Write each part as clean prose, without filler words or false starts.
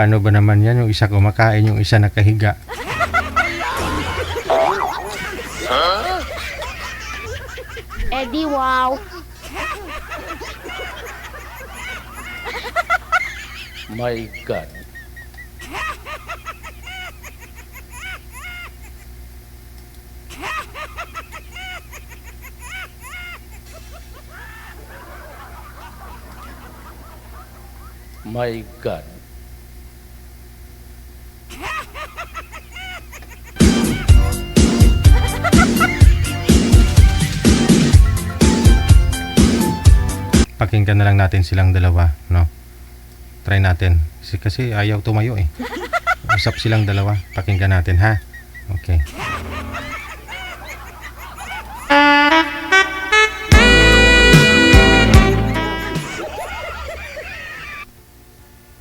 Paano ba naman yan? Yung isa kumakain, yung isa nakahiga. Eddie, wow. My God. My God. Pakinggan na lang natin silang dalawa, no? Try natin. Kasi ayaw tumayo eh. Usap silang dalawa. Pakinggan natin, ha? Okay.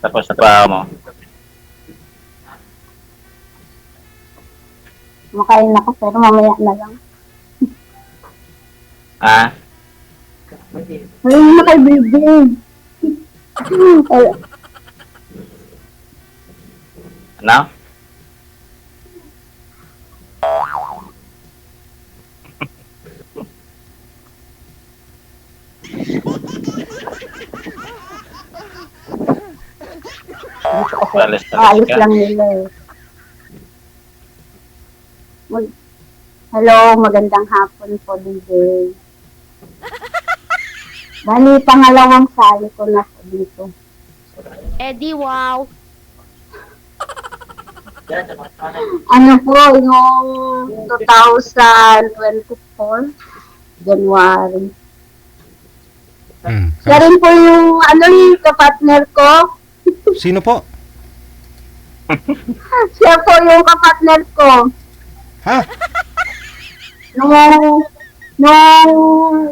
Tapos sa trabaho mo. Makain ako pero mamaya na lang. Ah? Ayun na kay baby. Ano? Alis Aalis ka. lang nila eh. Hello, magandang hapon po, DJ. Bali, pangalawang sali ko na po dito. Eddie, wow. Ano po, yung 2024, January. Siya rin po yung, yung kapatner ko. Sino po? Siya po yung kapatner ko. Ha? Noong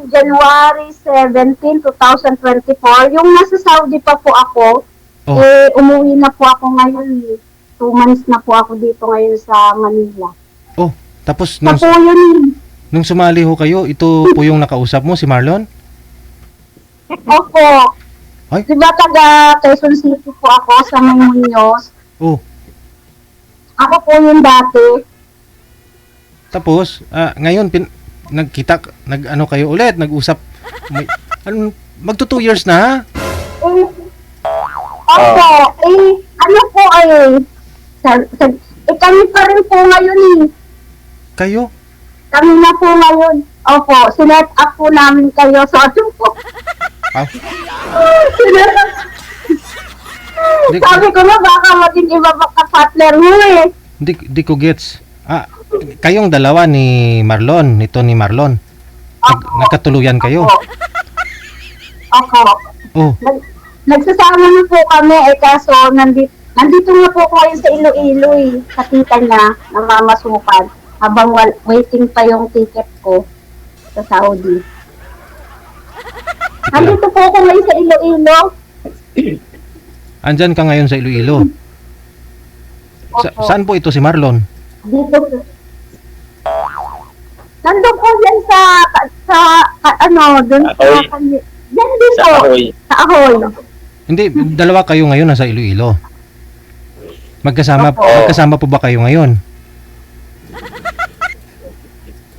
January 17, 2024, yung nasa Saudi pa po ako, Oh. umuwi na po ako ngayon. 2 months na po ako dito ngayon sa Manila. Oh, tapos Siya po yun. nung sumali ho kayo, ito po yung nakausap mo, si Marlon? Opo. Ay? Diba taga Quezon City po ako sa Muñoz? Oh, Ako po yung dati. tapos, ngayon, nag-ano kayo ulit, nag-usap. Magto 2 years na, ha? Opo. Ano po kami pa rin po ngayon eh. Kayo? Kami na po ngayon. Opo, sinet up po namin kayo sa atin po. Ah, Di- Sabi ko na baka maging iba pa ka-partner mo eh. di ko gets. Kayong dalawa ni Marlon, nito ni Marlon. Nagkatuluyan kayo? Opo. Oh, Nagsasama na po kami kaso nandito na po kayo sa Iloilo eh. Sa tita niya, namamasukan. Habang waiting pa yung ticket ko sa Saudi. Nandito po ako ngayon sa Iloilo. andyan ka ngayon sa Iloilo. Opo. Saan po ito si Marlon? Dito. Nandun po yan dun Ahoy. sa yan din Sa po. Ahoy. Sa Ahoy. Hindi, dalawa kayo ngayon nasa Iloilo. Opo. Magkasama po ba kayo ngayon?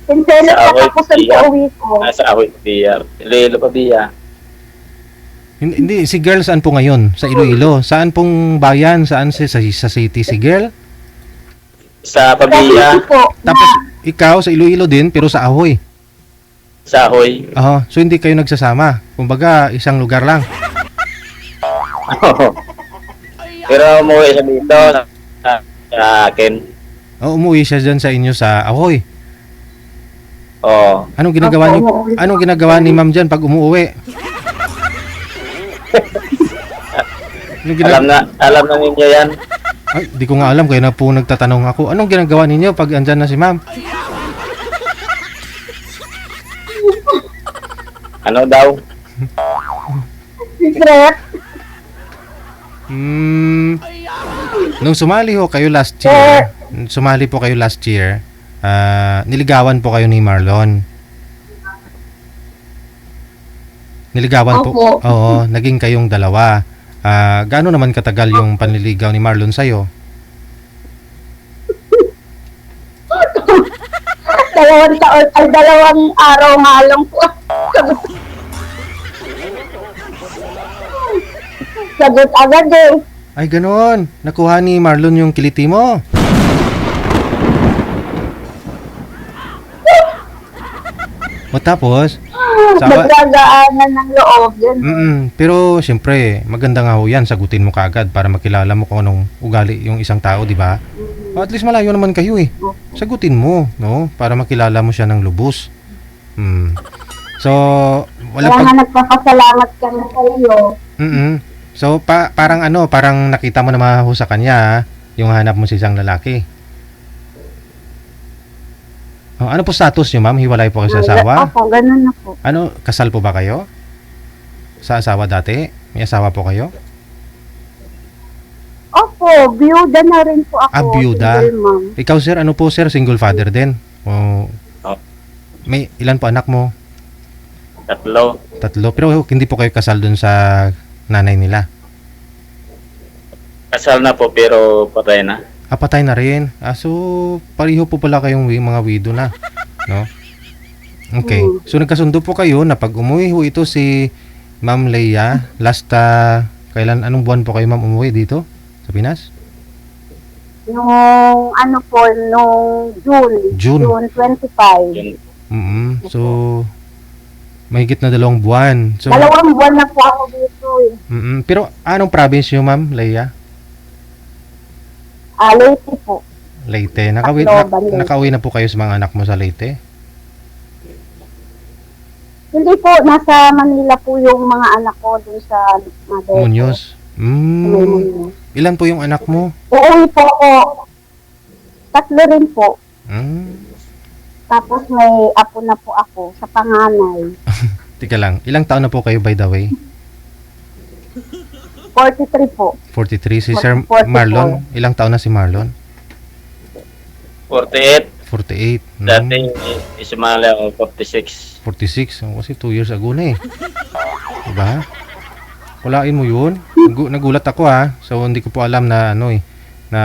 Sinselit Sa Ahoy, katapusan Pia. po uwi ko. Nasa Ahoy, Pia. Iloilo pa, Pia. Hindi, si girl saan po ngayon? Sa Iloilo. Saan pong bayan? Saan sa city si girl? Sa Pabia. Kasi po, Tapos ikaw sa Iloilo din pero sa Ahoy. Sa Ahoy. So hindi kayo nagsasama. Kumbaga isang lugar lang. Pero umuwi siya dito sa akin. Umuwi siya dyan sa inyo sa Ahoy. Oo. Anong ginagawa ni Ma'am dyan pag umuwi? Alam na ninyo yan. Ay, di ko nga alam kaya na po nagtatanong ako. Anong ginagawa ninyo pag andyan na si Ma'am? Ano daw? secret. Nung sumali po kayo last year, niligawan po kayo ni Marlon. Niligawan po. Opo. Oo, naging kayong dalawa. Gaano naman katagal yung panliligaw ni Marlon sa'yo? 2 taon, ay 2 araw nga lang po. Sagot agad eh. Ay, ganon. Nakuha ni Marlon yung kiliti mo. O tapos, sawa, Nagagaanan ng loob yan. pero siyempre, maganda nga ho yan. Sagutin mo kaagad para makilala mo kung anong ugali yung isang tao, di ba? O at least malayo naman kayo eh. Sagutin mo, no? Para makilala mo siya ng lubos. So, wala Kaya pag... nga nagpapasalamat kami sa iyo. So, parang ano, parang nakita mo naman ho sa kanya, yung hanap mo sa isang lalaki. Oh, ano po status niyo, ma'am? Hiwalay po kayo sa asawa? Opo, ganun na po. Ano, kasal po ba kayo? Sa asawa dati? May asawa po kayo? Opo, biyuda na rin po ako. Biyuda. Single mom. Ikaw, sir, ano po, sir? Single father din? O, may ilan po anak mo? 3. 3. Pero hindi po kayo kasal dun sa nanay nila? Kasal na po pero patay na. Patay na rin. So, pariho po pala kayong mga widow na. No? Okay. So, nagkasundo po kayo na pag umuwi ho ito si Ma'am Leia, kailan, anong buwan po kayo, ma'am, umuwi dito sa Pinas? Nung ano po, nung June 25. Yun. So, mahigit na 2 buwan. So, 2 buwan na po ako dito eh. Pero, anong province nyo, Ma'am Leia? Leyte po. Leyte. Tacloban, Leyte. Nakauwi na po kayo sa mga anak mo sa Leyte? Hindi po, nasa Manila po yung mga anak ko dun sa mother Muñoz. ko. Ilan po yung anak mo? Uuwi po ako. 3 rin po. Tapos may apo na po ako sa panganay. Tika lang. Ilang taon na po kayo, by the way? 43 po. 43. Si Sir 44. Marlon, ilang taon na si Marlon? 48. 48. Dati Ismaila 46. 46. Kasi 2 years ago na eh. Diba? Walain mo yun. Nagulat ako ha. So, hindi ko po alam na ano eh. Na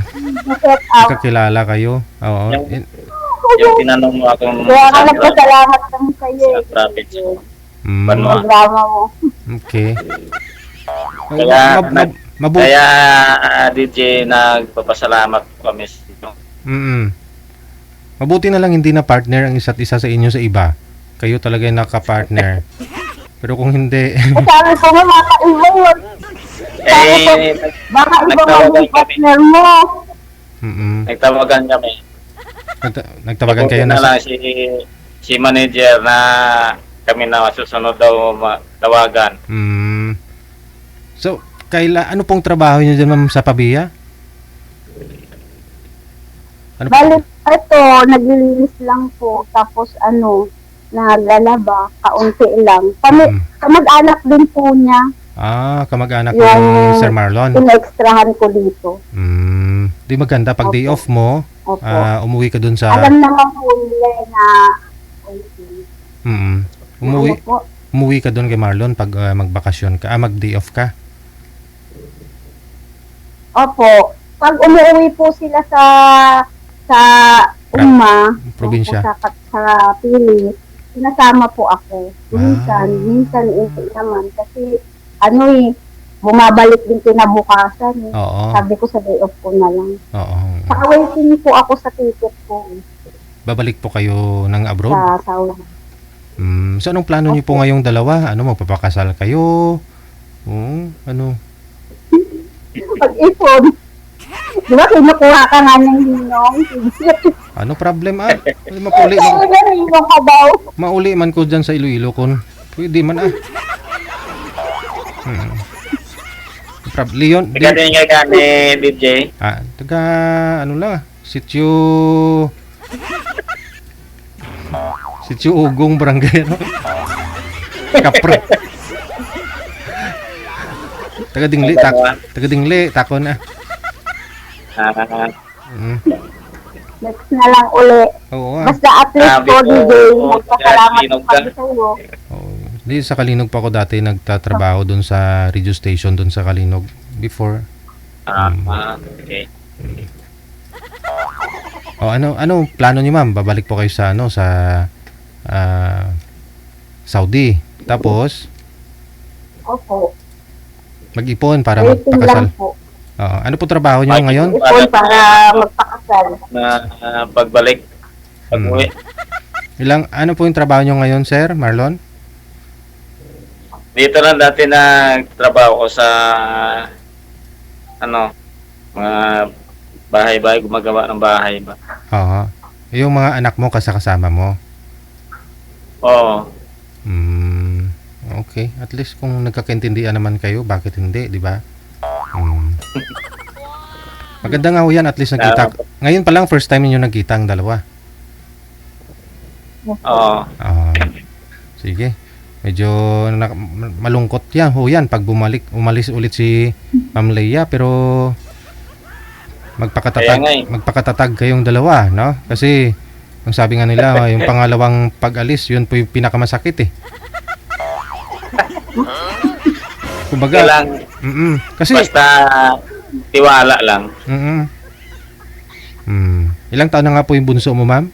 Set out. kakilala kayo. Oo. Yung tinanong mo akong Kaya nga nagpasalamat kami sa iyo. sa province. Mm, Banwa. Programa mo. okay. Kaya, Mabuti. Kaya DJ, nagpapasalamat kami sa inyo. Mabuti na lang hindi na partner ang isa't isa sa inyo sa iba. Kayo talaga yung naka-partner. Pero kung hindi, Sabi ko nga, makaiba yun. Baka iba nagtawagan yung partner mo. Nagtawagan kami. nagtawagan kayo na na lang si manager na kami na susunod daw tawagan. So, ano pong trabaho niyo dyan, ma'am, sa Pabia? Ano Balik, ito, naglilinis lang po. Tapos naglalaba, kaunti lang. Kamag-anak din po niya. Kamag-anak Yung ni Sir Marlon. Pinextrahan ko dito. Di maganda pag day off mo, Opo. umuwi ka dun sa Alam naman po nila na umuwi ka dun kay Marlon pag magbakasyon ka, mag-day off ka. Opo. Pag umuwi po sila sa Probinsya. sa Pili, sinasama po ako. Minsan hindi naman. Kasi bumabalik din kinabukasan. Oo. Sabi ko sa day off ko na lang. Oo. Saka waiting po ako sa ticket ko Babalik po kayo ng abroad? sa Saudi. So anong plano niyo po ngayong dalawa? Magpapakasal kayo? Ano? Pag-ipon. Di ba kinukuha ka nga ng hinong? Ano problem Hinong ka daw. mauli man ko dyan sa Iloilo kun. Pwede man Leon, Ika din nga gani, DJ. taga Sitio Ugong Barangay Kapre. Taga Dingli takon na. Next na lang uli. Oo. Basta at least po, DJ, nagpasalamat Sinog po kami sa iyo. Di sa Kalinog pa ako dati nagtatrabaho doon sa radio station doon sa Kalinog before. Okay. O ano plano niyo ma'am? Babalik po kayo sa sa Saudi. Tapos Opo. mag-ipon para Waiting magpakasal. lang po. Oo. Ano po trabaho niyo ngayon? Ipon para magpakasal. Pagbalik, pag-uwi. Ano po yung trabaho niyo ngayon, sir Marlon? Dito lang dati nagtrabaho ko sa mga bahay-bahay, gumagawa ng bahay ba. Oo. Yung mga anak mo kasama mo. Oo. Okay. At least kung nagkakaintindihan naman kayo, bakit hindi, di ba? Maganda nga ho yan, at least nagkita. Ngayon pa lang, first time niyo nagkita ang dalawa. Oo. Sige. Medyo malungkot yan ho yan pag umalis ulit si Ma'am Leia, pero magpakatatag kayong dalawa, no? Kasi ang sabi nga nila, yung pangalawang pag-alis, yun po yung pinakamasakit eh. Kumbaga, kasi basta tiwala lang. Ilang taon na nga po yung bunso mo, ma'am?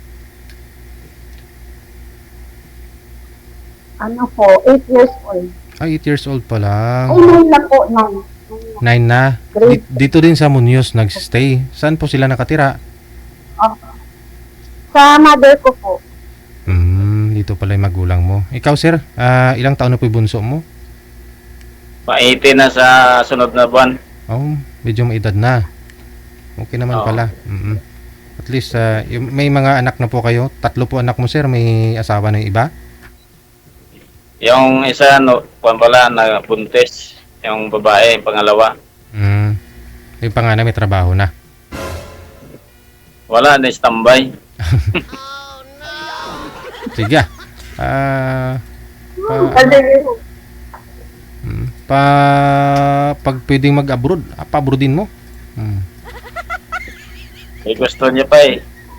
Ano po, 8 years old. 8 years old pa lang. Ay, 9 na po, 9. 9 na. Dito din sa Muñoz nag-stay. Saan po sila nakatira? Sa mother ko po. Dito pala yung magulang mo. Ikaw, sir, ilang taon na po yung bunso mo? Pa-18 na sa sunod na buwan. Medyo may edad na. Okay naman pala. At least, may mga anak na po kayo. 3 po anak mo, sir. May asawa na yung iba? Yung isa, kuwan pala, na buntis. Yung babae, yung pangalawa. Yung panganay may trabaho na. Wala, na-standby. Sige. Pag pwedeng mag-abroad, pa-abroadin mo. Gusto niya pa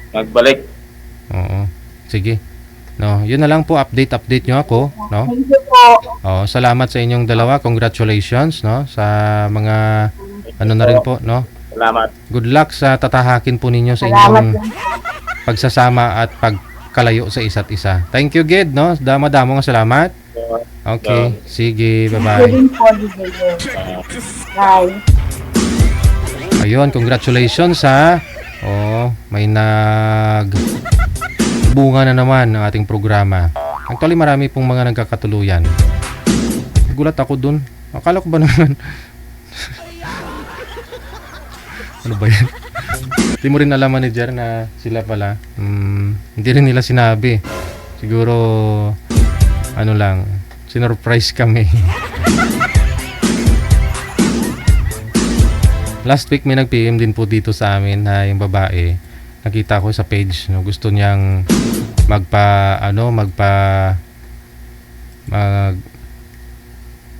magbalik. Oo. Sige. No, yun na lang po, update nyo ako, no? Thank you po. Salamat sa inyong dalawa. Congratulations, no? Sa mga na rin po, no? Salamat. Good luck sa tatahakin po ninyo sa Salamat inyong din. pagsasama at pagkalayo sa isa't isa. Thank you, Ged, no? Dama-damo nga salamat. Okay, sige, bye-bye. Din po, Bye. Ayun, congratulations ha. May bunga na naman ng ating programa. Actually, marami pong mga nagkakatuluyan. Gulat ako dun. Akala ko ba naman ano ba yan? Hindi mo rin alam, manager, na sila pala. Hindi rin nila sinabi. Siguro sinurprise kami. Last week may nag-PM din po dito sa amin na yung babae. Nakita ko sa page, no, gusto niyang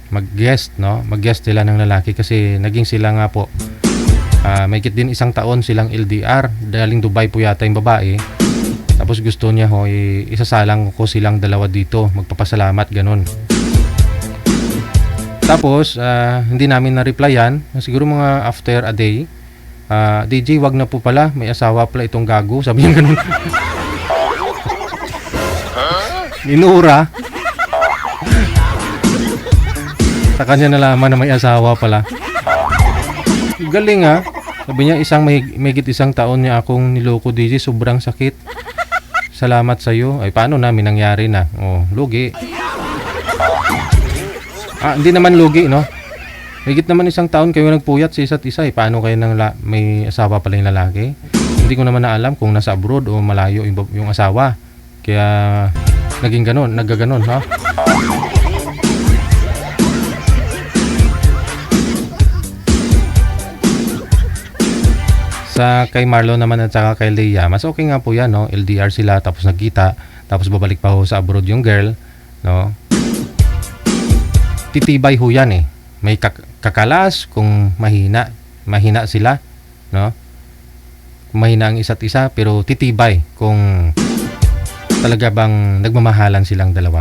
mag-guest, no? Mag-guest sila ng lalaki kasi naging sila nga po may kit din 1 taon silang LDR, daling Dubai po yata yung babae. Tapos gusto niya isasalang ko silang dalawa dito, magpapasalamat ganun. Tapos hindi namin na-replyan, siguro mga after a day. DJ, wag na po pala, may asawa pala itong gago, sabi niya ganun. Minura. Sa kanya nalaman na may asawa pala. Galing ha. Sabi niya, mahigit 1 taon niya akong niloko, DJ, sobrang sakit. Salamat sa iyo. Ay, paano namin nangyari na? Lugi. Hindi naman lugi, no? Higit naman 1 taon kayo nagpuyat sa isa't isa. Paano kayo may asawa pala yung lalaki? Hindi ko naman na alam kung nasa abroad o malayo yung asawa. Kaya naging ganon, naggaganon, ha? Sa kay Marlon naman at saka kay Leia, mas okay nga po yan, no? LDR sila, tapos nagkita, tapos babalik pa ho sa abroad yung girl, no? Titibay ho yan eh. May kakalas kung mahina sila, no? Mahina ang isa't isa, pero titibay kung talaga bang nagmamahalan silang dalawa.